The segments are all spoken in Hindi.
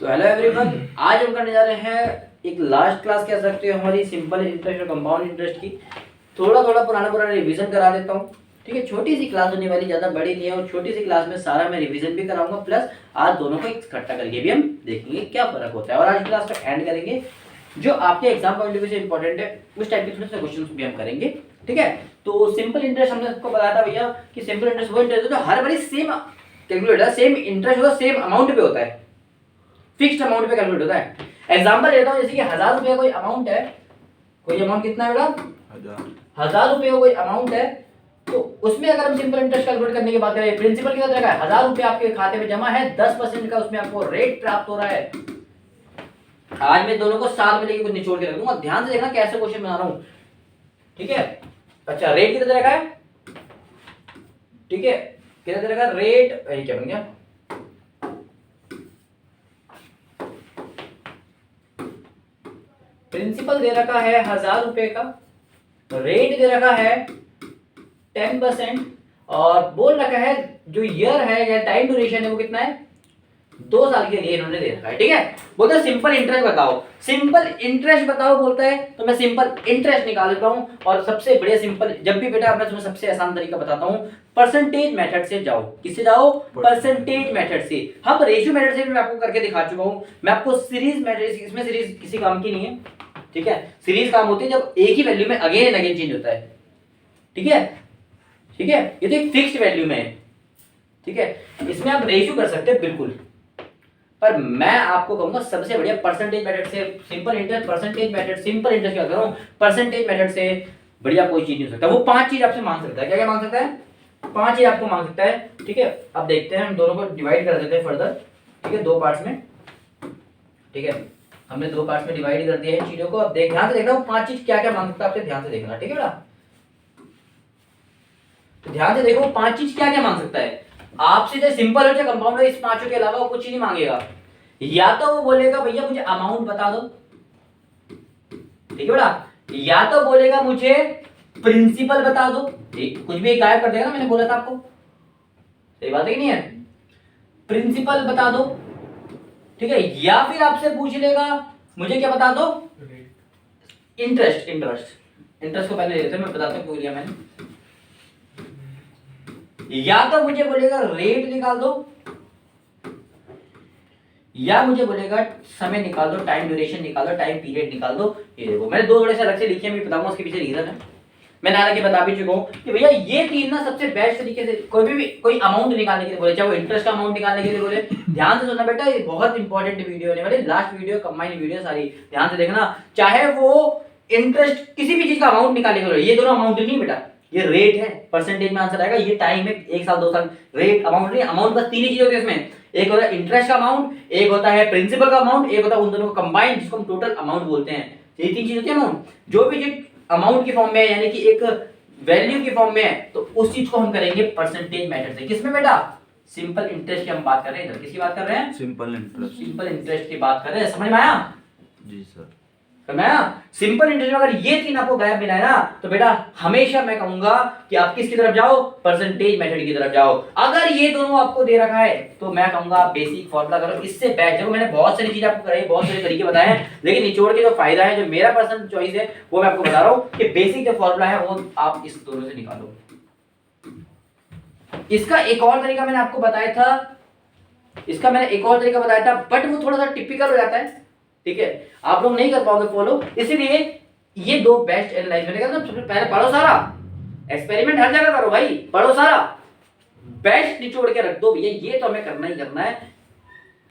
तो हेलो एवरीवन, आज हम करने जा रहे हैं एक लास्ट क्लास कह सकते हो हमारी सिंपल इंटरेस्ट और कंपाउंड इंटरेस्ट की। थोड़ा थोड़ा पुराना रिवीजन करा देता हूँ। ठीक है, छोटी सी क्लास होने वाली, ज़्यादा बड़ी नहीं है और छोटी सी क्लास में सारा मैं रिवीजन भी कराऊंगा, प्लस आज दोनों को इकट्ठा करके भी हम देखेंगे क्या फर्क होता है और आज क्लास का एंड करेंगे जो आपके एग्जाम पॉइंट ऑफ व्यू से इंपॉर्टेंट है उस टाइप के थोड़े से क्वेश्चन भी हम करेंगे। ठीक है, तो सिंपल इंटरेस्ट हमने सबको बताया था भैया कि सिंपल इंटरेस्ट वो इंटरेस्ट है जो हर बारी सेम कैलकुलेट है, सेम इंटरेस्ट होता है, सेम अमाउंट पे होता है, फिक्स्ड अमाउंट पे कैलकुलेट होता है। एग्जांपल लेता हूं, जैसे कि 1000 रुपए कोई अमाउंट है, कोई अमाउंट कितना है बेटा 1000 रुपए कोई अमाउंट है, तो उसमें अगर हम सिंपल इंटरेस्ट कैलकुलेट करने की बात करें, प्रिंसिपल कितना तरह का है 1000 रुपए आपके खाते में जमा है, 10% का उसमें आपको रेट प्राप्त हो रहा है। आज मैं दोनों को साथ में लेके कुछ निचोड़ के रख दूंगा, ध्यान से देखना कैसे क्वेश्चन बना रहा हूं। ठीक है, अच्छा रेट कितना तरह का है, ठीक है कितना तरह का रेट, ये क्या बन गया, प्रिंसिपल दे रखा है 1000 रुपए का, रेट दे रखा है 10% और बोल रखा है जो ईयर है या टाइम ड्यूरेशन है वो कितना है 2 साल के लिए इन्होंने दे रखा है। ठीक है, बोलते हैं सिंपल इंटरेस्ट बताओ, सिंपल इंटरेस्ट बताओ बोलता है, तो मैं सिंपल इंटरेस्ट निकाल देता हूं और सबसे बढ़िया सिंपल, जब भी बेटा मैं तुम्हें सबसे आसान तरीका बताता हूं, परसेंटेज मेथड से जाओ। किससे जाओ? परसेंटेज मेथड से। हम रेशियो मेथड से भी मैं आपको करके दिखा चुका हूं, मैं आपको सीरीज मेथड, इसमें सीरीज किसी काम की नहीं है। ठीक है, सीरीज काम होती है जब एक ही वैल्यू में अगेन एंड अगेन चेंज होता है। ठीक है, ठीक है, ये तो एक फिक्स्ड वैल्यू में है। ठीक है, इसमें आप रेशियो कर सकते हैं बिल्कुल, पर मैं आपको कहूंगा सबसे बढ़िया परसेंटेज मेथड से, simple interest percentage method, simple interest क्या कर रहा हूं, परसेंटेज मेथड से बढ़िया कोई चीज नहीं हो सकता। वो 5 चीज आपसे मांग सकता है, क्या क्या मांग सकता है, 5 चीज आपको मांग सकता है। ठीक है, अब देखते हैं, हम दोनों को डिवाइड कर देते हैं फर्दर। ठीक है, 2 पार्ट्स में। ठीक है, हमने 2 पार्ट्स में डिवाइड कर दिया है चीजों को। अब देख, ध्यान से देखना वो 5 चीज क्या क्या मांग सकता है, आपसे ध्यान से देखना। ठीक है बेटा, तो ध्यान से देखो 5 चीज क्या क्या मांग सकता है आपसे, चाहे सिंपल हो चाहे कंपाउंड हो, इस पांचों के अलावा वो कुछ ही नहीं मांगेगा। या तो वो बोलेगा भैया मुझे अमाउंट बता दो, ठीक है बेटा, या तो बोलेगा मुझे प्रिंसिपल बता दो, ठीक, कुछ भी गायब कर देगा ना, मैंने बोला था आपको, सही बात है कि नहीं है, प्रिंसिपल बता दो। ठीक है, या फिर आपसे पूछ लेगा मुझे क्या बता दो, इंटरेस्ट। इंटरेस्ट को पहले लेते हैं, मैं बताता हूं क्यों लिया मैंने। या तो मुझे बोलेगा रेट निकाल दो, या मुझे बोलेगा समय निकाल दो, टाइम ड्यूरेशन निकाल दो, टाइम पीरियड निकाल दो। ये देखो मैंने 2 थोड़े से अलग से लिखे हैं, मैं बताऊंगा उसके पीछे रीजन है। मैंने हालांकि बता भी चुका हूं कि भैया ये 3 ना सबसे बेस्ट तरीके से कोई अमाउंट निकालने के लिए बोले, चाहे वो इंटरेस्ट का अमाउंट निकालने के लिए बोले, ध्यान से सुनना बेटा, ये बहुत इंपॉर्टेंट वीडियो होने वाली, लास्ट वीडियो कंबाइन वीडियो सारी ध्यान से देखना। चाहे वो इंटरेस्ट किसी भी चीज का अमाउंट निकालने के लिए, ये दोनों अमाउंट नहीं बेटा, ये रेट है, परसेंटेज में आंसर आएगा, ये टाइम है 1 साल 2 साल, रेट अमाउंट नहीं, अमाउंट बस 3 ही चीज होती है इसमें, एक होता है इंटरेस्ट का अमाउंट, एक होता है प्रिंसिपल का अमाउंट, एक होता है उन दोनों का कंबाइंड जिसको हम टोटल अमाउंट बोलते हैं। ये 3 चीज होती है अमाउंट, जो भी चीज अमाउंट की फॉर्म में है यानी कि एक वैल्यू की फॉर्म में है, तो उस चीज को हम करेंगे परसेंटेज मेथड से। किसमें बेटा? सिंपल इंटरेस्ट की हम बात कर रहे हैं, इधर किसकी बात कर रहे हैं? Simple interest. सिंपल इंटरेस्ट की बात कर रहे हैं, समझ में आया? जी सर, सिंपल इंटरेस्ट में अगर ये 3 आपको गैप मिला है ना, तो बेटा हमेशा मैं कहूंगा कि आप किसकी तरफ जाओ, परसेंटेज मेथड की तरफ जाओ। अगर ये दोनों आपको दे रखा है तो मैं कहूंगा आप बेसिक फॉर्मूला करो, इससे बेस्ट। देखो मैंने बहुत सारी चीजें आपको कराई, बहुत सारे तरीके बताए हैं, लेकिन निचोड़ के जो फायदा है, जो मेरा पर्सनल चॉइस है, वो मैं आपको बता रहा हूं कि बेसिक जो फॉर्मूला है वो आप इस दोनों से निकालो। इसका एक और तरीका मैंने आपको बताया था, बट वो थोड़ा सा टिपिकल हो जाता है। ठीक है, आप लोग नहीं कर पाओगे फॉलो, इसीलिए ये 2 बेस्ट एनालाइज मैंने कहा सबसे पहले पढ़ो सारा, एक्सपेरिमेंट हर जगह करो भाई, पढ़ो सारा, बेस्ट निचोड़ के रख दो भैया, ये तो हमें करना ही करना है।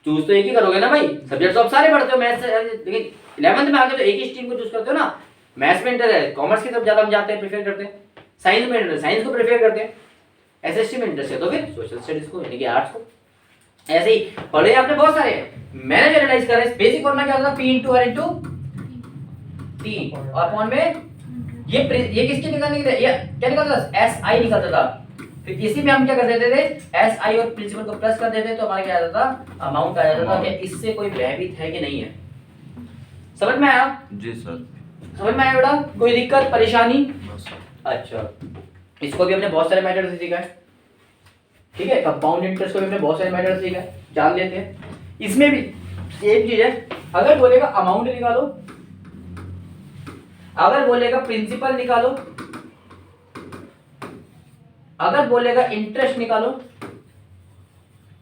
चूज तो एक ही करोगे ना भाई, सब्जेक्ट तो आप सारे पढ़ते हो, मैथ्स, लेकिन 11th में आके तो एक ही स्ट्रीम को चूज करते हो ना। मैथ्स में इंटरेस्ट है, कॉमर्स की तरफ ज्यादा हम जाते हैं, प्रेफर करते हैं, साइंस में इंटरेस्ट, साइंस को प्रेफर करते हैं, एसएसटी में इंटरेस्ट है तो फिर सोशल स्टडीज को यानी कि आर्ट्स को। ऐसे ही पढ़े आपने बहुत सारे, मैंने जो एनालाइज करा है, बेसिक फॉर्मूला क्या होता है, P into R into T और अपॉन में ये किसके निकालने के लिए, ये क्या निकलता था, SI निकलता था। फिर इसी में हम क्या कर देते थे, SI और प्रिंसिपल को प्लस कर देते तो हमारा क्या आ जाता था, अमाउंट आ जाता था। कि इससे कोई भयभीत है कि नहीं है, समझ में आया? जी सर, समझ में आया बेटा, कोई दिक्कत परेशानी? बस अच्छा, इसको भी हमने बहुत सारे मेथड से सीखा है। ठीक है, कंपाउंड इंटरेस्ट को भी हमने बहुत सारे मेथड से सीखा है, जान लेते हैं। इसमें भी एक चीज है, अगर बोलेगा अमाउंट निकालो, अगर बोलेगा प्रिंसिपल निकालो, अगर बोलेगा इंटरेस्ट निकालो,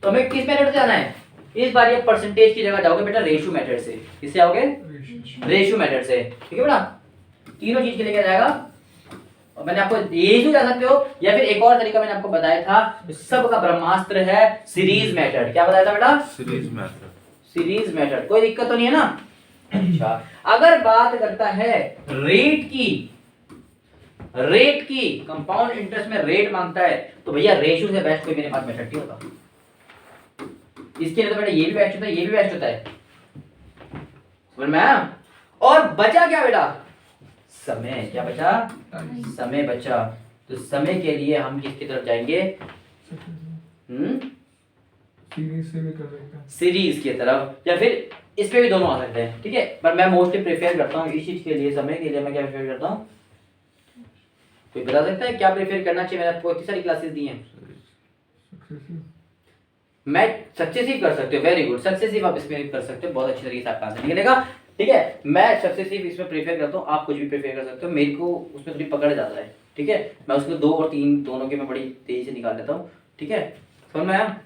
तो हमें किस मेथड से जाना है? इस बार ये परसेंटेज की जगह जाओगे बेटा रेशियो मेथड से। किससे आओगे? रेशियो मेथड से। ठीक है बेटा, तीनों चीज के लिए क्या जाएगा? और मैंने आपको रेशियो जा सकते हो, या फिर एक और तरीका मैंने आपको बताया था, सबका ब्रह्मास्त्र है सीरीज मेथड। क्या बताया था बेटा? Series method. सीरीज मेथड, कोई दिक्कत तो नहीं है ना? अच्छा, अगर बात करता है रेट की कंपाउंड इंटरेस्ट में रेट मांगता है, तो भैया रेशियो से बेस्ट कोई मेरे पास मेथड नहीं होता। इसके लिए तो बेटा ये भी बेस्ट होता है, ये भी बेस्ट होता है, समझ में आया? और बचा क्या बेटा? समय। क्या बचा? समय बचा। तो समय के लिए हम किसकी तरफ जाएंगे? सीरीज से भी कर सकते हैं, सीरीज की तरफ, या फिर इस पे भी दोनों आ सकते हैं। ठीक है, पर मैं मोस्टली प्रेफर करता हूँ इस चीज के लिए, समय के लिए मैं क्या प्रेफर करता हूँ? कोई बता सकता है क्या प्रेफर करना चाहिए? मैंने आपको इतनी सारी क्लासेस दी हैं। सक्सेसिव। मैं सक्सेसिव कर सकते हो, वेरी गुड, सक्सेसिव आप इसमें कर सकते हो, बहुत अच्छी तरीके से आपका आंसर निकलेगा। ठीक है, मैं सक्सेसिव इसमें प्रेफर करता हूँ, आप कुछ भी प्रेफर कर सकते हो, मेरे को उसमें थोड़ी पकड़ ज्यादा है। ठीक है, मैं उसमें 2 और 3 दोनों के मैं बड़ी तेजी से निकाल लेता हूँ। ठीक है, समझ में आया?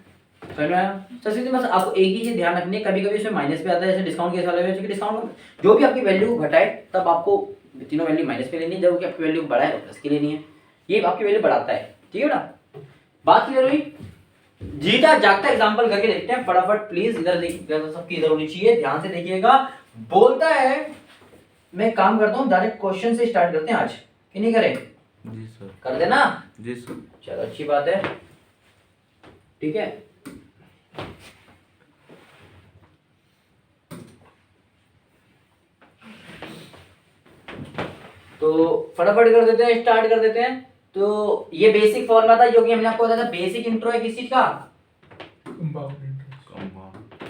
समझ में आया? सक्सेसिव बस आपको एक ही चीज ध्यान रखनी है, कभी कभी इसमें माइनस पे आता है, जैसे डिस्काउंट के साथ में, डिस्काउंट जो भी आपकी वैल्यू घटाए तब आपको तीनों वैल्यू माइनस पे लेनी है, जब आपकी वैल्यू बढ़ाए तो प्लस की लेनी है, ये आपकी वैल्यू बढ़ाता है। ठीक है ना, बात क्लियर हुई? जीता जागता एग्जांपल करके देखते हैं फटाफट, प्लीज इधर देखिए, सबकी इधर होनी चाहिए, ध्यान से देखिएगा। बोलता है, मैं काम करता हूँ डायरेक्ट क्वेश्चन से स्टार्ट करते हैं आज, कि नहीं करें? जी सर। कर देना? जी सर। चलो अच्छी बात है। ठीक है, तो फटाफट कर देते हैं, स्टार्ट कर देते हैं। तो ये बेसिक फॉर्मूला था जो कि हमने आपको बताया था, बेसिक इंट्रो है किस चीज का?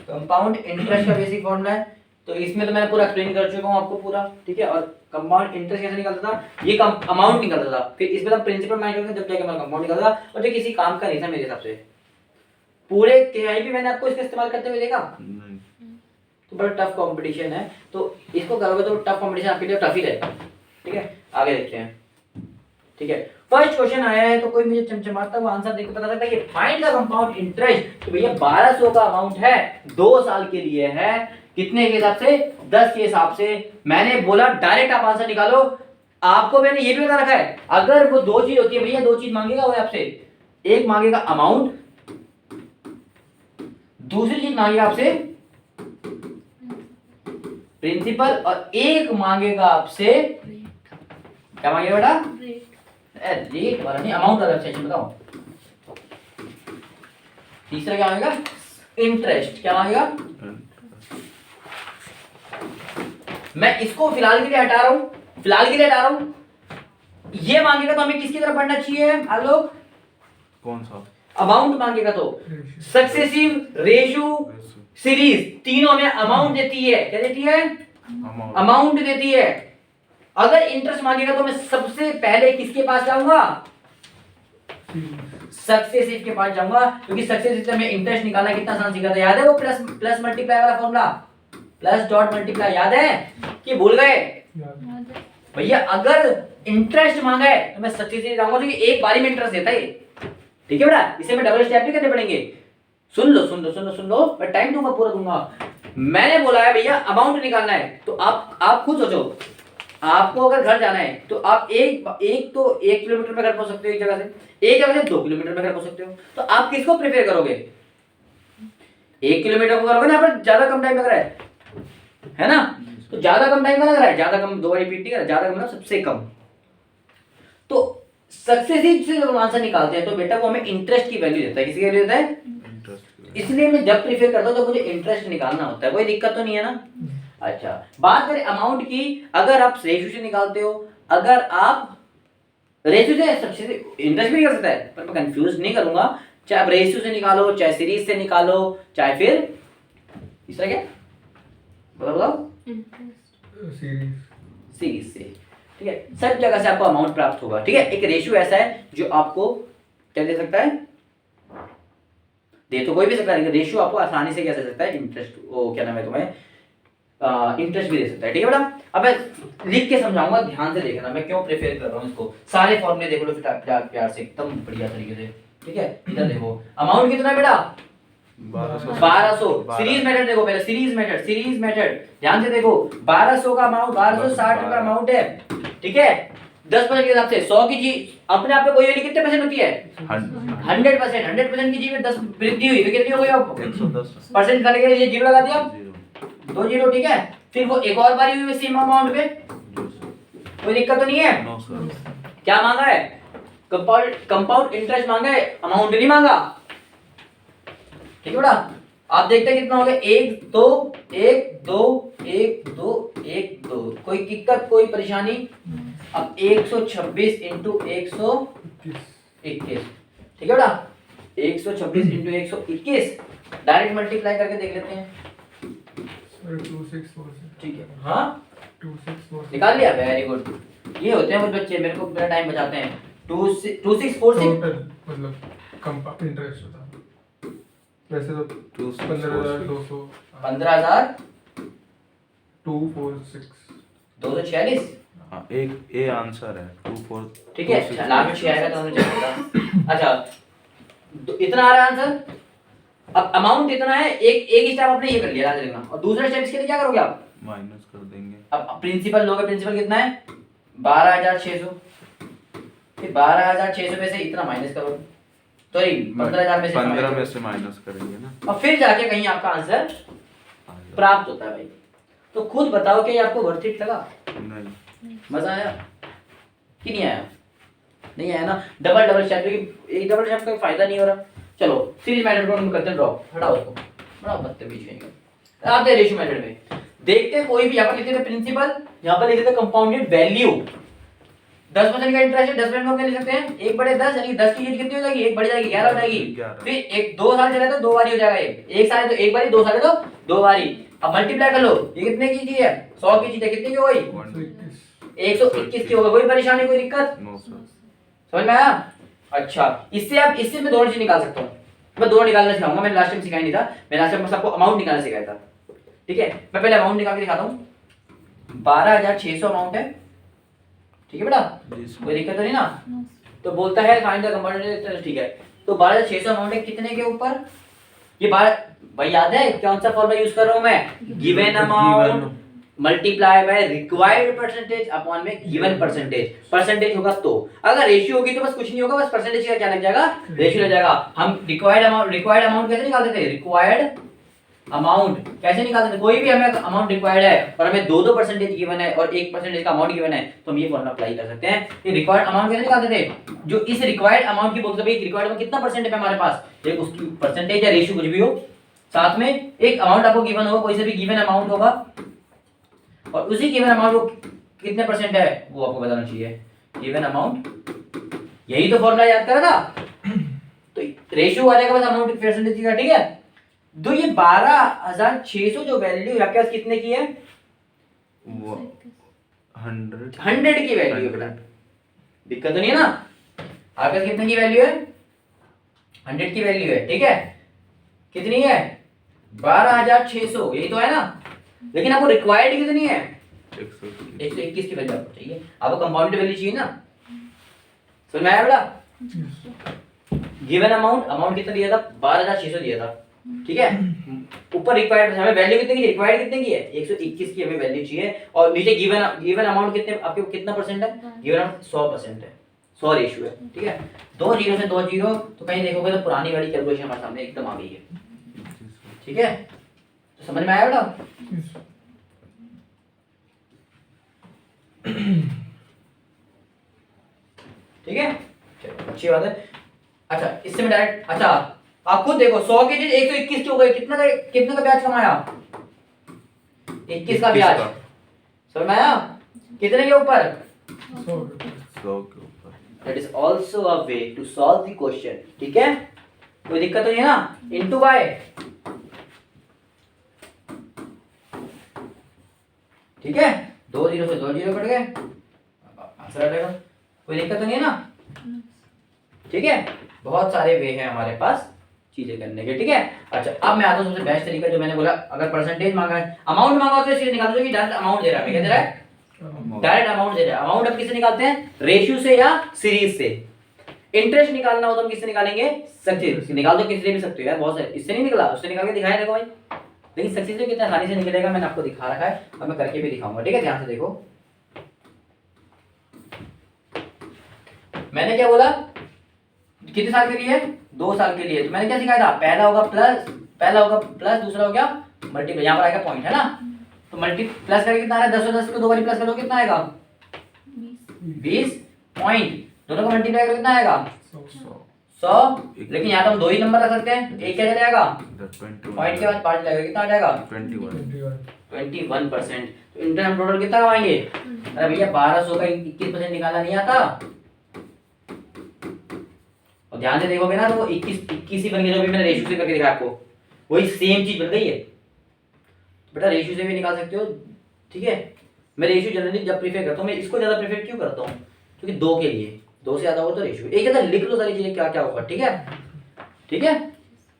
कंपाउंड इंटरेस्ट का बेसिक फॉर्मूला है। तो इसमें तो मैंने पूरा एक्सप्लेन कर चुका हूँ आपको पूरा। ठीक है, और कंपाउंड इंटरेस्ट कैसे निकलता था? ये अमाउंट निकलता था, फिर इसमें तो प्रिंसिपल माइनस करते जब जाके हमारा कंपाउंड निकलता था, और जो किसी काम का नहीं था मेरे हिसाब से। पूरे तिहाई भी मैंने आपको इसका इस्तेमाल करते हुए देखा, तो बड़ा टफ कंपटीशन है, तो इसको करोगे तो टफ कंपटीशन आपके लिए टफ ही रहेगा। ठीक है, आगे देखते हैं। ठीक है, फर्स्ट क्वेश्चन आया है, तो कोई मुझे चमचमाता हुआ आंसर देख के बता सकता है कि फाइंड द कंपाउंड इंटरेस्ट। तो भैया 1200 का अमाउंट है, 2 साल के लिए है, कितने के हिसाब से? 10 के हिसाब से। मैंने बोला डायरेक्ट आप आंसर निकालो। आपको मैंने ये भी बता रखा है, अगर वो 2 चीज होती है भैया, 2 चीज मांगेगा वो आपसे, एक मांगेगा अमाउंट, दूसरी चीज मांगेगा आपसे प्रिंसिपल, और एक मांगेगा आपसे क्या मांगेगा बेटा? रेट वाला नहीं, अमाउंट वाला सेक्शन बताओ। तीसरा क्या मांगेगा? इंटरेस्ट। क्या मांगेगा? मैं इसको फिलहाल के लिए हटा रहा हूं, फिलहाल के लिए हटा रहा हूं। ये मांगेगा तो हमें किसकी तरफ बढ़ना चाहिए? हेलो, कौन सा? अमाउंट मांगेगा तो सक्सेसिव, रेशियो, सीरीज, तीनों में अमाउंट देती है। क्या देती है? अमाउंट देती है। अगर इंटरेस्ट मांगेगा तो मैं सबसे पहले किसके पास जाऊंगा? सक्सेसिव के पास जाऊंगा, क्योंकि सक्सेसिव से हमें इंटरेस्ट निकालना कितना आसान सीखा था, याद है? वो प्लस मल्टीप्लाई वाला फॉर्मूला, प्लस डॉट मल्टीप्लाई, याद है कि भूल गए? भैया अगर इंटरेस्ट मांगा है तो मैं सक्सेसिव जाऊंगा, क्योंकि एक बारी में इंटरेस्ट देता है। ठीक है बेटा, इसे में डबल स्टेप नहीं करने पड़ेंगे। सुन लो सुन लो सुन लो सुन लो, मैं टाइम दूंगा, पूरा दूंगा। मैंने बोला है भैया अमाउंट निकालना है, तो आप खुद सोचो, आपको अगर घर जाना है तो आप एक तो 1 किलोमीटर में घर पहुंच सकते हो, एक जगह से 2 किलोमीटर में घर पहुंच सकते हो, तो आप किसको प्रेफर करोगे? 1 किलोमीटर को करोगे ना, पर ज्यादा कम टाइम लग रहा है ना? तो ज्यादा कम टाइम लग रहा है, ज्यादा कम, 2 बार रिपीट नहीं कर, ज्यादा कम मतलब सबसे कम। तो सक्सेसिव से जब आंसर निकालते हैं तो बेटा वो हमें इंटरेस्ट की वैल्यू देता है। किसकी वैल्यू देता है? इसलिए मैं जब प्रेफर करता हूं तो मुझे इंटरेस्ट निकालना होता है, कोई दिक्कत तो नहीं है ना? अच्छा, बात करें अमाउंट की, अगर आप रेशियो से निकालते हो, अगर आप रेशियो से सबसे इंटरेस्ट भी निकल सकता है, पर मैं कंफ्यूज नहीं करूंगा, चाहे आप रेशियो से निकालो, चाहे सीरीज से निकालो, चाहे फिर तीसरा क्या बताओ? सीरीज से। ठीक है, सब जगह से आपको अमाउंट प्राप्त होगा। ठीक है, एक रेशियो ऐसा है जो आपको क्या दे सकता है? दे तो कोई भी सकता है, लेकिन रेशियो आपको आसानी से क्या दे सकता है, इंटरेस्ट, वो क्या नाम है तुम्हें, इंटरेस्ट भी दे सकता है। ठीक है बेटा, अब मैं लिख के समझाऊंगा, ध्यान से देखना मैं क्यों प्रेफर कर रहा हूँ इसको। सारे फॉर्मूले देख लो फिर प्यार से एकदम बढ़िया तरीके से। ठीक है, इधर देखो अमाउंट कितना है बेटा, 1200। सीरीज मेथड देखो पहले, सीरीज मेथड ध्यान से देखो, 1200 का अमाउंट, 1260 का अमाउंट है। ठीक है, 10% के हिसाब से 100 की चीज अपने आप में कोई वैल्यू कितने परसेंट होती है, 100%। 100% की चीज में 10 वृद्धि हुई तो कितनी हो गई आपको, 110 परसेंट निकाल के ये जीरो लगा दिया, 0 2 जीरो। ठीक है, फिर वो एक और बारी हुई सेम अमाउंट पे, कोई दिक्कत तो नहीं है। No sir. क्या मांगा है, कंपाउंड इंटरेस्ट मांगा है, अमाउंट नहीं मांगा। ठीक है बेटा, आप देखते हैं कितना हो गया, 1 2 1 2 1 2 1 2, कोई दिक्कत कोई परेशानी। अब 126 इंटू 121, ठीक है बेटा, 126 इंटू 121 डायरेक्ट मल्टीप्लाई करके देख लेते हैं। सर 2646 ठीक है, हाँ 2646 निकाल लिया, वेरी गुड। ये होते हैं कुछ बच्चे, मेरे को मेरा टाइम बचाते हैं। 2646 टोटल मतलब कंपाउंड इंटरेस्ट होता है वैसे तो 15,200 15,246 246 हाँ, एक ए आंसर है 24। ठीक है, अच्छा लाभ में 6 आएगा तो हमें चलेगा। अच्छा तो इतना आ रहा है आंसर। अब अमाउंट इतना है, एक स्टेप आपने ये कर लिया, याद रखना। और दूसरा स्टेप इसके लिए क्या करोगे आप, माइनस कर देंगे। अब प्रिंसिपल लोगे, प्रिंसिपल कितना है 12,600, फिर 12,600 में से इतना माइनस करो, सॉरी 15,000 में से 15 में से माइनस करेंगे ना, और फिर जाके कहीं आपका आंसर आ जाएगा। प्राप्त होता है भाई। तो खुद बताओ कि ये आपको वर्थ इट लगा, नहीं, मजा आया कि नहीं आया, नहीं आया ना। डबल स्टेप, क्योंकि एक डबल स्टेप का फायदा नहीं हो रहा। चलो सीरीज मेथड को हम करते हैं ड्रॉप, हटाओ उसको, बड़ा बदतमीज है। आते हैं रेशियो मेथड में, देखते हैं कोई भी, यहाँ पर लिखते थे प्रिंसिपल, यहाँ पर लिखते थे कंपाउंडेड वैल्यू। 10% का इंटरेस्ट है, 10% को क्या लिख सकते हैं, 1/10, यानी 10 की यूनिट कितनी हो जाएगी, 1 बढ़ जाएगी 11 हो जाएगी। 11। फिर एक 2 साल चले तो 2 बारी हो जाएगा, एक साल है तो 1 बारी, 2 साल है तो 2 बारी। अब मल्टीप्लाई कर लो, ये कितने की चीज है, 100 की चीज है, कितने की हो गई, 121 की हो गई। कोई परेशानी कोई दिक्कत, नो सर। समझ में आया। अच्छा इससे आप, इससे मैं दोनों चीज निकाल सकता हूँ, मैं दोनों निकालना सिखाऊंगा। मैंने लास्ट टाइम सिखाया नहीं था, मैं लास्ट टाइम सबको अमाउंट निकालना सिखाया था। ठीक है, मैं पहले अमाउंट निकाल के दिखाता हूँ। 12,600 अमाउंट है, ठीक है बेटा, कोई दिक्कत तो नहीं ना। तो बोलता है फाइंड द कंपाउंड इंटरेस्ट, ठीक है। तो 12,600 अमाउंट है कितने के ऊपर, ये 12 भाई याद है कौन सा फॉर्मूला यूज कर रहा हूं मैं, given amount multiply by required percentage upon में गिवन परसेंटेज। परसेंटेज होगा तो, अगर रेशियो होगी तो बस कुछ नहीं होगा, बस परसेंटेज का क्या लग जाएगा, रेशियो लग जाएगा। हम रिक्वायर्ड अमाउंट कैसे निकालते थे, रिक्वायर्ड अमाउंट कैसे निकालते थे, कोई भी हमें अमाउंट रिक्वायर्ड है और हमें 2 परसेंटेज गिवन है और 1% का अमाउंट गिवन है, तो हम ये फॉर्मूला अप्लाई कर सकते हैं। ये रिक्वायर्ड अमाउंट कैसे निकालते थे, जो इस रिक्वायर्ड अमाउंट की बोलते थे, रिक्वायर्ड अमाउंट कितना परसेंट है हमारे पास, एक उसकी परसेंटेज या रेशियो कुछ भी हो, साथ में एक अमाउंट आपको गिवन होगा, कोई से भी गिवन अमाउंट होगा, और उसी गिवन अमाउंट को कितने परसेंट है वो आपको बताना चाहिए, गिवन अमाउंट। यही तो फॉर्मूला याद करा था। तो रेशियो आ जाएगा बस अमाउंट परसेंटेज का, ठीक है। तो ये 12,600 जो वैल्यू आपके पास कितने की है, वो 100 की वैल्यू है बेटा, दिक्कत तो नहीं है ना। आपके पास कितने की वैल्यू है, 100 की वैल्यू है, ठीक है। कितनी है, 12,600, यही तो है ना। लेकिन आपको रिक्वायर्ड कितनी है, 121 की वैल्यू आपको चाहिए, आपको कंपाउंडेड वैल्यू चाहिए ना। समझ में आया बेटा। गिवन अमाउंट कितना दिया था, 12,600 दिया था, ठीक है। ऊपर रिक्वायर्ड हमें वैल्यू कितने की, रिक्वायर्ड कितने की है, 121 की हमें वैल्यू चाहिए, और नीचे गिवन अमाउंट कितने, आपके कितना परसेंट है, गिवन अमाउंट 100% है, 100 रेशियो है, ठीक है। 2 जीरो से 2 जीरो, तो कहीं देखोगे तो पुरानी वाली कैलकुलेशन हमारे सामने एकदम आ गई है, ठीक है। तो समझ में आया बेटा। ठीक है, चलो अच्छी बात है। अच्छा इससे मैं डायरेक्ट, अच्छा आप खुद देखो, 100 की चीज 121 की हो गई, कितना का ब्याज कमाया, 21 का ब्याज। समझ में आया, कितने के ऊपर, 100 के ऊपर। That is also a way to solve the question, ठीक है। कोई दिक्कत तो नहीं है ना, इनटू बाय, ठीक है। 2 जीरो से 2 जीरो कट गए, आंसर आ जाएगा, कोई दिक्कत तो नहीं है ना, ठीक है। बहुत सारे वे हैं हमारे पास चीजें करने के, ठीक है। अच्छा अब मैं आता हूँ सबसे बेस्ट तरीका जो मैंने बोला, अगर परसेंटेज मांगा है, अमाउंट मांगा हो तो सीधे निकाल दो कि डायरेक्ट अमाउंट दे रहा है, क्या दे रहा है, डायरेक्ट अमाउंट दे रहा है। अमाउंट अब किससे निकालते हैं, रेशियो से या सीरीज से। इंटरेस्ट निकालना हो तो हम किससे निकालेंगे, सक्सेस निकाल दो, किसी से भी सकते हो यार, बहुत सारे, इससे नहीं निकला उससे निकाल के दिखाया देखो भाई, लेकिन सक्सेस से कितना आसानी से निकलेगा मैंने आपको दिखा रखा है और मैं करके भी दिखाऊंगा, ठीक है। ध्यान से देखो, मैंने क्या बोला, कितने साल के लिए, 2 साल के लिए। तो मैंने क्या सिखाया था, पहला होगा प्लस, दूसरा हो गया मल्टीप्लाई, यहाँ पर आएगा पॉइंट है ना, तो मल्टी प्लस करके कितना आ रहा है, 10 और 10 को 2 बार प्लस करो कितना आएगा, 20 पॉइंट, दोनों को मल्टीप्लाई करो कितना आएगा, 100। लेकिन यहाँ तो हम 2 ही नंबर रख सकते हैं, एक क्या जाएगा, पॉइंट के बाद 5 लगेगा, कितना आ जाएगा 21%। तो इंटर हम टोटल कितना कमाएंगे, अरे भैया 1200 का 21% निकाला नहीं आता, और ध्यान से देखोगे ना तो वो 21 ही बन गया, जो भी मैंने रेशियो से करके दिखाया आपको, वही सेम चीज बन गई है। बेटा रेशियो से भी निकाल सकते हो, ठीक है। मैं रेशियो जनरली जब प्रीफर करता हूँ, मैं इसको ज्यादा प्रीफर क्यों करता हूँ, क्योंकि 2 के लिए 2 से ज्यादा हो तो रेशियो, एक जगह लिख लो सारी चीजें क्या क्या होगा, ठीक है, ठीक है।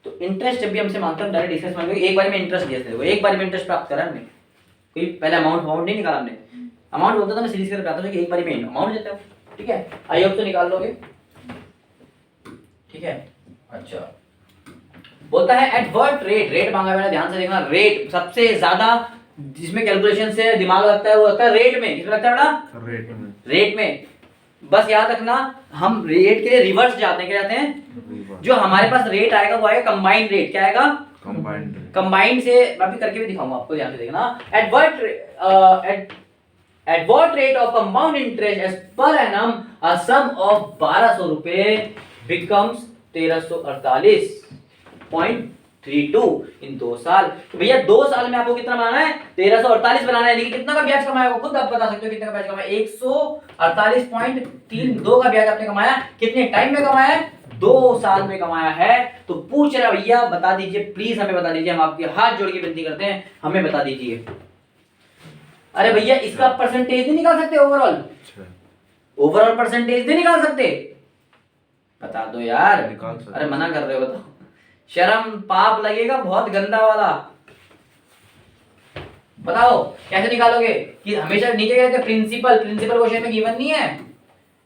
तो इंटरेस्ट जब भी हमसे मांगते हैं डायरेक्ट डिस्कस मांगेंगे, एक बार में इंटरेस्ट दिया देखो, एक बार में इंटरेस्ट प्राप्त करा हमने, कोई पहले अमाउंट नहीं निकाला हमने, अमाउंट बोलता था मैं सीरीज करके आता हूँ कि एक बार में अमाउंट देता हूँ, ठीक है। आई होप तो निकाल लोगे, ठीक है। अच्छा बोलता है एट व्हाट रेट मांगा मैंने, ध्यान से देखना, रेट सबसे ज्यादा जिसमें कैलकुलेशन से दिमाग लगता है वो लगता है रेट में, किसमें लगता है बेटा, रेट में। बस याद रखना हम रेट के लिए रिवर्स जाते हैं, क्या जाते हैं, जो हमारे पास रेट आएगा वो आएगा कंबाइंड रेट, क्या आएगा, कंबाइंड से मैं भी करके भी दिखाऊंगा आपको, ध्यान से देखना। At what rate of compound interest as per annum a sum of 1200 रुपए बिकम्स 1348.32 इन 2 साल। तो भैया 2 साल में आपको कितना बनाना है, 1348 बनाना है, लेकिन कितना का ब्याज कमाया, खुद आप बता सकते हो कितना का ब्याज कमाया, 148.32 का ब्याज आपने कमाया, कितने टाइम में कमाया है, 2 साल में कमाया है। तो पूछ रहा भैया बता दीजिए, प्लीज हमें बता दीजिए, हम आपके हाथ जोड़ के विनती करते हैं, हमें बता दीजिए। अरे भैया इसका परसेंटेज नहीं निकाल सकते, ओवरऑल परसेंटेज नहीं निकाल सकते, बता दो यार, अरे मना कर रहे हो, बताओ, शर्म पाप लगेगा बहुत गंदा वाला, बताओ कैसे निकालोगे, कि हमेशा नीचे क्या कहते, प्रिंसिपल क्वेश्चन में गिवन नहीं है,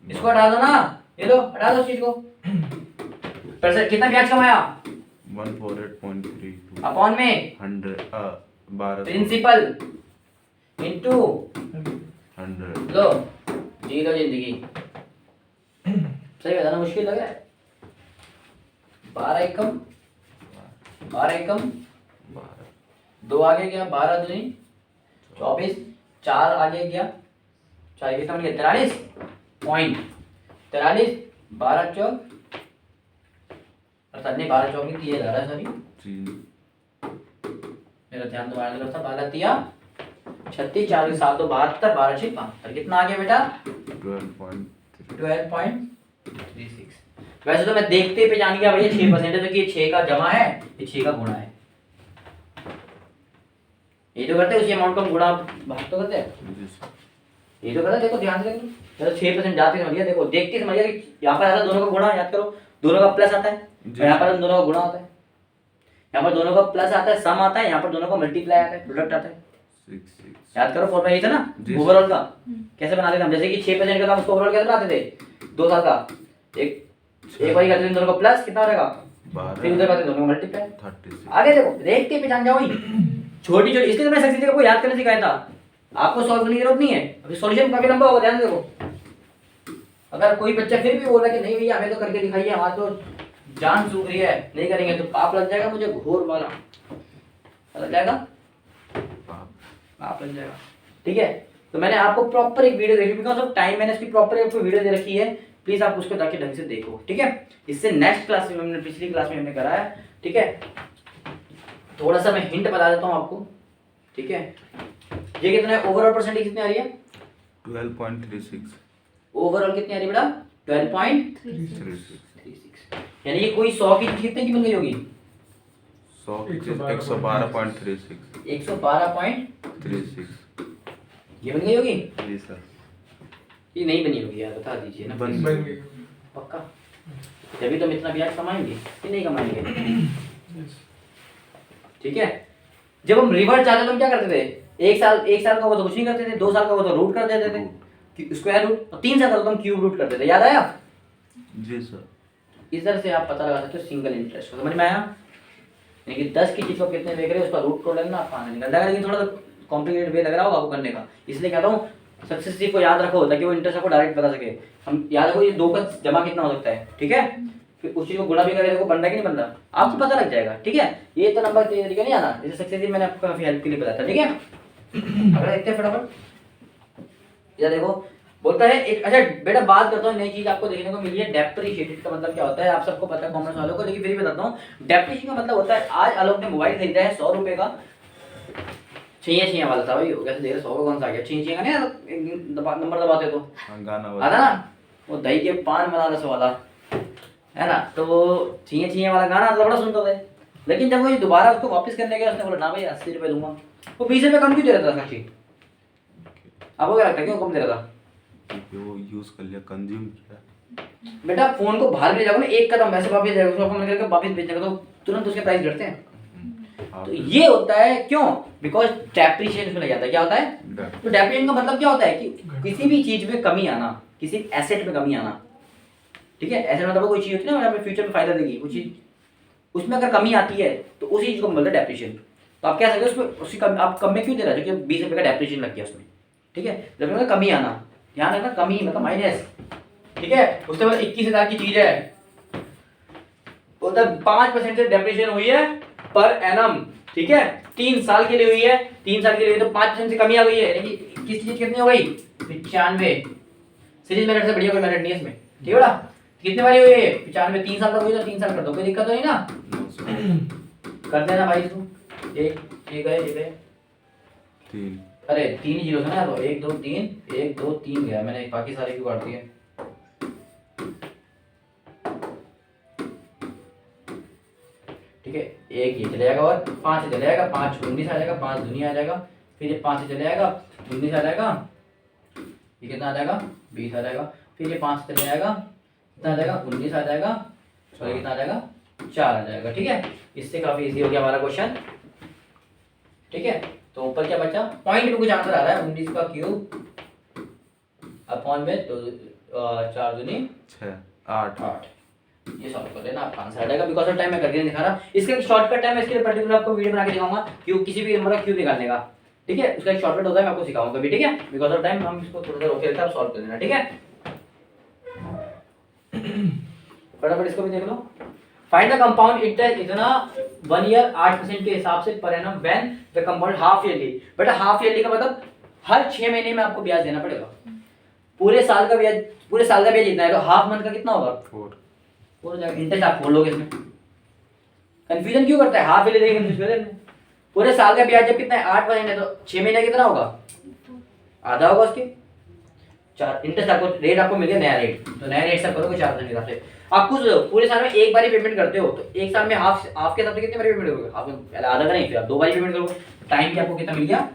इसको हटा दो ना, ये लो हटा दो इस चीज को। कितना ब्याज कमाया, 148.32 अपॉन में 100 प्रिंसिपल इनटू 100 लो, जी लो जिंदगी। सही बताना मुश्किल लग रहा है, 12 एकम 2 आगे गया, 12 दूनी 24, 4 आगे गया, 4 कितना बन गया, 43.43, 12 चौक अर्थात नहीं 12 चौक नहीं 3 जा रहा है, सॉरी मेरा ध्यान तुम्हारी तरफ था, 12 तिया 36, 4 के 7 तो 72, 12 6 72, कितना आ गया बेटा, 12.36। वैसे तो मैं देखते पे जान गया भैया 6% है, तो कि ये 6 का जमा है, ये 6 का गुणा है, ये तो करते हैं उसी अमाउंट का गुणा भाग तो करते हैं, ये तो करते, देखो ध्यान से देखो, जब 6% जाते समझिए, देखो देखते समझिए, यहाँ पर आता है दोनों का गुणा, याद करो दोनों का प्लस आता है, यहाँ पर दोनों का गुणा होता है, यहाँ पर दोनों का प्लस आता है, सम आता है, यहाँ पर दोनों का मल्टीप्लाई आता है, प्रोडक्ट आता है, याद करो फॉर्मूला यही था ना ओवरऑल का, कैसे बनाते थे हम, जैसे कि 6% का था उसको ओवरऑल कैसे बनाते थे, 2 साल का, एक बार ही करते थे दोनों का प्लस कितना हो जाएगा, फिर उधर करते दोनों का मल्टीप्लाई, 36 आगे देखो देखते पहचान जाओ ही, छोटी छोटी, इसलिए तो मैं सक्सेस को याद करने सिखाया था, आपको सॉल्व करने की जरूरत नहीं है, अभी सॉल्यूशन काफी लंबा होगा, ध्यान से देखो। अगर कोई बच्चा फिर भी बोल रहा है कि नहीं भैया हमें तो करके दिखाइए, हमारा तो जान सूख रही है, नहीं करेंगे तो पाप लग जाएगा मुझे घोर वाला, लग जाएगा पाप लग जाएगा, ठीक है। तो मैंने आपको प्रॉपर एक वीडियो देखी, बिकॉज ऑफ टाइम मैंने इसकी प्रॉपर आपको वीडियो दे रखी है, प्लीज आप उसको जाके ढंग से देखो, ठीक है। इससे नेक्स्ट क्लास में हमने पिछली क्लास में हमने कराया, ठीक है। थोड़ा सा मैं हिंट बता देता हूँ आपको, ठीक है। ये कितना है, ओवरऑल परसेंटेज कितनी आ रही है, 12.36, ओवरऑल कितनी आ रही है बेटा, 12.36, यानी ये कोई 100 की कितने की बन गई होगी, 112.36 112.36 ये बन गई होगी, जी सर, ये नहीं बनी होगी यार, बता दीजिए ना बन गई पक्का, तभी तो हम इतना ब्याज कमाएंगे कि नहीं कमाएंगे। Yes. ठीक है, जब हम रिवर्स चाहते तो हम क्या करते थे, एक साल का हुआ तो कुछ नहीं करते थे, 2 साल का हुआ तो रूट कर देते थे, स्क्वायर रूट, और 3 साल का तो हम क्यूब रूट करते थे। याद आया? जी सर। इधर से आप पता लगा सकते हो सिंगल इंटरेस्ट को। समझ में आया? यानी कि 10 की चीज को कितने देख रहे हो उसका रूट को लेना, आपका आंसर निकल जाएगा। लेकिन थोड़ा कॉम्प्लिकेटेड वे लग रहा होगा आपको करने का, इसलिए कहता हूँ सक्सेसिव को याद रखो ताकि वो इंटरेस्ट आपको डायरेक्ट बता सके। हम याद रखो ये 2 का जमा कितना हो सकता है, ठीक है, फिर उस चीज को गुणा भी करें देखो बन रहा है कि नहीं बन रहा, आपको पता लग जाएगा। ठीक है, ये तो नंबर तरीका नहीं आना, जैसे सक्सेसिव मैंने आपको काफी हेल्प के लिए बताया था। ठीक है, अगर देखते हैं फटाफट, इधर देखो बोलता है एक, अच्छा बेटा बात करता हूँ नई चीज आपको देखने को मिली है, डेप्रिशिएटेड का मतलब क्या होता है आप सबको पता है कॉमर्स वालों को, लेकिन फिर भी बताता हूँ। डेप्रिशिएशन का मतलब होता है, आज आलोक ने मोबाइल खरीदा है 100 रुपए का, छिया वाला था भाई, कैसे देख रहे 100 का कौन सा आ गया, छिया का नहीं नंबर दबाते तो गाना आता ना, वो दही के पान बनारस वाला है ना, तो वो छिया वाला गाना तो बड़ा सुनता था। लेकिन जब वो ये दोबारा उसको वापस करने गया उसने बोला ना भाई 80 रुपए दूंगा, वो 20 रुपए कम क्यों दे रहा था साक्षी? आपको क्या लगता है क्यों कम दे रहा था? क्योंकि वो यूज कर लिया, कंज्यूम किया। बेटा फोन को बाहर ले जाओगे ना, एक कदम वैसे वापस जाएगा, उसको फोन करके वापस भेजने का तो तुरंत उसके प्राइस घटते हैं। तो ये होता है क्यों? बिकॉज डेप्रिशिएशन में लग जाता है। क्या होता है? तो डेप्रिशिएशन का मतलब क्या होता है कि किसी भी चीज में कमी आना, किसी एसेट में कमी आना। ठीक है, एसेट मतलब कोई चीज होती है ना हमें फ्यूचर में फायदा देगी, वो चीज उसमें अगर कमी आती है तो उसी चीज को बोलते हैं डेप्रिशिएशन। तो आप कह सकते हो उसमें उसकी कमी, आप कम में क्यों दे रहा है, जो कि 20 रुपए का डेप्रिशिएशन लग गया उसमें। ठीक है, जब मतलब कमी आना, ध्यान रखना कमी मतलब माइनस। ठीक है, उससे मतलब 21,000 की चीज है, बोलता 5% से डेप्रिशिएशन हुई है पर एनम। ठीक है, 3 साल के लिए हुई है, 3 साल के लिए तो 5% से कमी आ गई है, यानी किस चीज कितनी हो गई? 95। सीरीज मेथड से बढ़िया कोई मेथड नहीं है इसमें। ठीक है बेटा, कितने बारी हुई है? 95। 3 साल तक हुई तो 3 साल कर दो, कोई दिक्कत तो नहीं ना? कर देना भाई तू, एक गए 3। अरे 3 ही जीरो था ना, तो 1 2 3 1 2 3 गया, मैंने बाकी सारे क्यों काट दिए? ठीक है, एक ये चले जाएगा और 5 से चले जाएगा, 5 19 आ जाएगा, 5 दुनिया आ जाएगा, फिर ये 5 से चले जाएगा 19 आ जाएगा, ये कितना आ जाएगा? 20 आ जाएगा, फिर ये 5 से चले जाएगा, कितना आ जाएगा? 19 आ जाएगा, और ये कितना आ जाएगा? 4 आ जाएगा। ठीक है, इससे काफी इजी हो गया हमारा क्वेश्चन। ठीक है, तो ऊपर क्या बचा? पॉइंट में कुछ आंसर आ रहा है, 19 का क्यूब अपॉन में तो 4 दूनी 6 8 ये सॉल्व कर लेना, आपका आंसर आ जाएगा। बिकॉज ऑफ टाइम मैं करके नहीं दिखा रहा, इसका एक शॉर्टकट है, मैं इसके लिए पर्टिकुलर आपको वीडियो बना के दिखाऊंगा क्यों किसी भी नंबर का क्यूब निकालने का। ठीक है, उसका एक शॉर्टकट होता है, मैं आपको सिखाऊंगा भी। ठीक है, बिकॉज ऑफ टाइम हम इसको थोड़ा सा रोक लेते हैं, आप सॉल्व कर लेना। ठीक है, फटाफट इसको भी देख लो। फाइंड द कंपाउंड इंटरेस्ट इतना 1 ईयर 8% के हिसाब से per annum when the compound half yearly. बेटा हाफ ईयरली का मतलब हर 6 महीने में आपको ब्याज देना पड़ेगा। पूरे साल का ब्याज जितना है तो हाफ मंथ का कितना होगा? 4 जाएगा। इंटरेस्ट आप खोल लोगे इसमें, कंफ्यूजन क्यों करता है? हाफ ईयरली देखेंगे कंफ्यूजन में। पूरे साल का ब्याज जब कितना है 8% है तो 6 महीने कितना होगा? आधा होगा उसके 4। इंटरेस्ट आपको रेट आपको मिल गया नया रेट, तो नया रेट से करोगे 4% के हिसाब से। आप कुछ पूरे साल में एक बार ही पेमेंट करते हो तो एक साल में हाफ के हिसाब से कितनी बार पेमेंट करोगे? आप पहले आधा का नहीं, फिर आप 2 बार पेमेंट करोगे, टाइम भी आपको कितना मिल गया?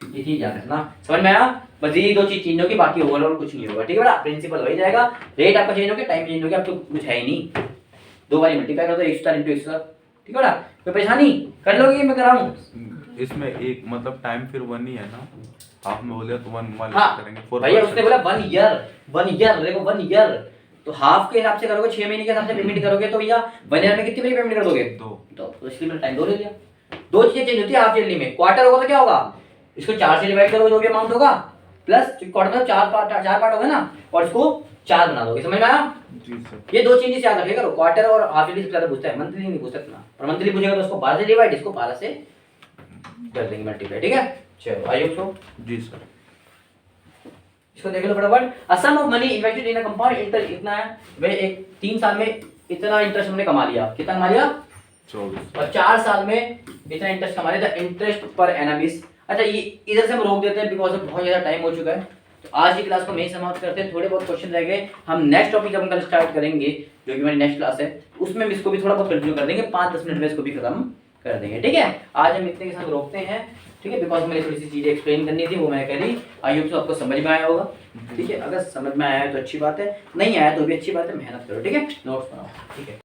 ये चीज याद रखना। समझ में आया? बस ये 2 चीज चेंज होगी, बाकी ओवरऑल कुछ नहीं होगा। ठीक है बेटा, प्रिंसिपल वही जाएगा, रेट आपका चेंज हो गया, टाइम चेंज हो गया, अब तो कुछ है ही नहीं। 2 बार मल्टीप्लाई कर दो, 100 × 100। ठीक है बेटा, कोई परेशानी? कर लोगे मैं कराऊं? इसमें एक मतलब टाइम फिर 1 ही है ना, हाफ में बोले तो 1 माइनस हाँ, करेंगे। भैया उसने बोला 1 ईयर देखो 1 ईयर तो हाफ के हिसाब से करोगे, 6 महीने के हिसाब से पेमेंट करोगे तो भैया 1 ईयर में कितनी बारी पेमेंट कर दोगे? 2। तो इसलिए मैंने टाइम 2 ले लिया। 2 चीजें चेंज होती है हाफ ईयरली में। क्वार्टर होगा तो क्या होगा? इसको 4 से डिवाइड करोगे जो भी अमाउंट होगा, प्लस क्वार्टर में 4 पार्ट होगा ना, और इसको 4 बना दोगे। समझ में आया? जी सर। ये 2 चेंजेस याद रखिएगा। क्वार्टर और हाफ ईयरली से ज्यादा पूछता है, मंथली नहीं पूछता इतना। और मंथली पूछेगा तो उसको 12 से डिवाइड, इसको 12 से कर देंगे मल्टीप्लाई। ठीक है, चलो I hope so. Ji sir. इसको देख लो फटाफट। A sum of money invested in a compound interest इतना है, वे एक 3 साल में इतना इंटरेस्ट हमने कमा लिया। कितना कमा लिया? 24। और 4 साल में इतना इंटरेस्ट कमा लिया। The interest per annum is, अच्छा ये इधर से हम रोक देते हैं बिकॉज बहुत ज्यादा टाइम हो चुका है। तो आज की क्लास को मैं ही समाप्त करते हैं। थोड़े बहुत क्वेश्चन रह गए, हम नेक्स्ट टॉपिक जब हम कल स्टार्ट करेंगे जो कि हमारी नेक्स्ट क्लास है उसमें हम इसको भी थोड़ा बहुत कंटिन्यू कर देंगे। 5-10 मिनट में इसको भी खत्म कर देंगे। ठीक है, आज हम इतने के साथ रोकते हैं। ठीक है, बिकॉज मुझे थोड़ी सी चीज़ें एक्सप्लेन करनी थी, वो मैंने करी। आई होप तो आपको समझ में आया होगा। ठीक है, अगर समझ में आया है तो अच्छी बात है, नहीं आया तो भी अच्छी बात है, मेहनत करो। ठीक है, नोट्स बनाओ। ठीक है।